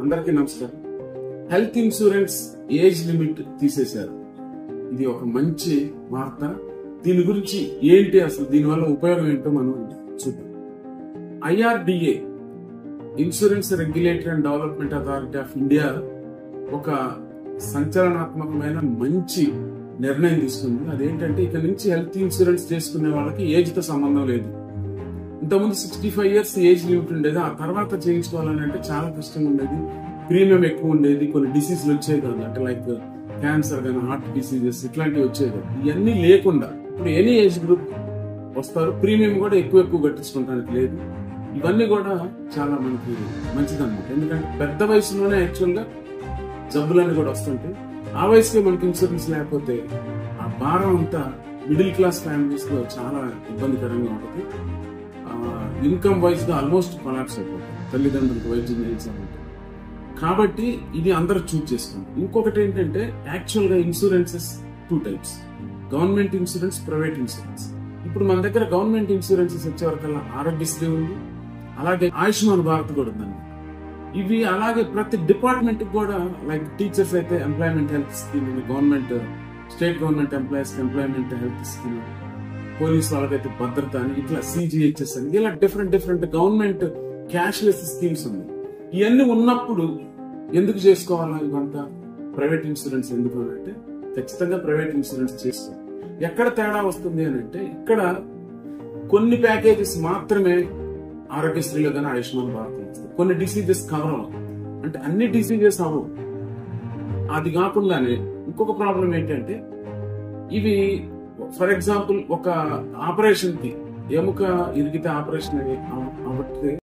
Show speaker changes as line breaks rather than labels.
అందరికీ నమస్కారం. Health insurance age limit తీసేశారు. ఇది ఒక మంచి వార్త. దీని గురించి ఏంటి, అసలు దీనివల్ల ఉపయోగం ఏంటో మనం చూద్దాం. IRDA, insurance regulatory and development authority of India, ఒక సంచలనాత్మకమైన మంచి నిర్ణయం తీసుకుంది. అదేంటంటే, ఇక నుంచి హెల్త్ ఇన్సూరెన్స్ చేసుకునే వాళ్ళకి ఏజ్ తో సంబంధం లేదు. ఇంతకుముందు 65 years ఏజ్ లిమిట్ ఉండేది. ఆ తర్వాత చేయించుకోవాలని అంటే చాలా కష్టంగా ఉండేది, ప్రీమియం ఎక్కువ ఉండేది, కొన్ని డిసీజులు వచ్చేది కాదు, అంటే లైక్ క్యాన్సర్ కానీ హార్ట్ డిసీజెస్ ఇట్లాంటివి వచ్చేది. ఇవన్నీ లేకుండా ఇప్పుడు ఎనీ ఏజ్ గ్రూప్ వస్తారు, ప్రీమియం కూడా ఎక్కువ కట్టించుకోవడానికి లేదు. ఇవన్నీ కూడా చాలా మనకి మంచిదన్నమాట. ఎందుకంటే పెద్ద వయసులోనే యాక్చువల్ గా జబ్బులన్నీ కూడా వస్తుంటాయి. ఆ వయసులో మనకి ఇన్సూరెన్స్ లేకపోతే ఆ భారం అంతా మిడిల్ క్లాస్ ఫ్యామిలీస్ లో చాలా ఇబ్బందికరంగా ఉంటుంది. ఇన్కమ్ వైజ్ గా ఆల్మోస్ట్ కొలాప్స్ అయిపోతుంది, తల్లిదండ్రులకు వైద్యం చేయించాలంటే. కాబట్టి ఇది అందరూ చూజ్ చేసుకోండి. ఇంకొకటి ఏంటంటే, యాక్చువల్ గా insurances 2 types: government insurance, private insurance. ఇప్పుడు మన దగ్గర గవర్నమెంట్ ఇన్సూరెన్సెస్ వచ్చేవరకల్లా ఆరోగ్యశ్రీ ఉంది, అలాగే ఆయుష్మాన్ భారత్ కూడా ఉందండి. ఇవి అలాగే ప్రతి డిపార్ట్మెంట్ కూడా, లైక్ టీచర్స్ అయితే employment health scheme, government state government employees employment health scheme, police వాళ్ళకైతే భద్రత అని, ఇట్లా CGHS అని, ఇలా డిఫరెంట్ గవర్నమెంట్ క్యాష్లెస్ స్కీమ్స్ ఉన్నాయి. ఇవన్నీ ఉన్నప్పుడు ఎందుకు చేసుకోవాలా ఇవంతా? ప్రైవేట్ ఇన్సూరెన్స్ ఎందుకు అని అంటే, ఖచ్చితంగా ప్రైవేట్ ఇన్సూరెన్స్ చేసుకోవాలి. ఎక్కడ తేడా వస్తుంది అని అంటే, ఇక్కడ కొన్ని ప్యాకేజెస్ మాత్రమే ఆరోగ్యశ్రీలో కానీ ఆయుష్మాన్ భారత్ వస్తుంది. కొన్ని డిసీజెస్ కవర్ అవ్వవు, అంటే అన్ని డిసీజెస్ అవ్వవు. అది కాకుండానే ఇంకొక ప్రాబ్లం ఏంటంటే, ఇవి ఫర్ ఎగ్జాంపుల్ ఒక ఆపరేషన్ కి, ఎముక ఇరిగితే ఆపరేషన్ అవ్వట్లేదు,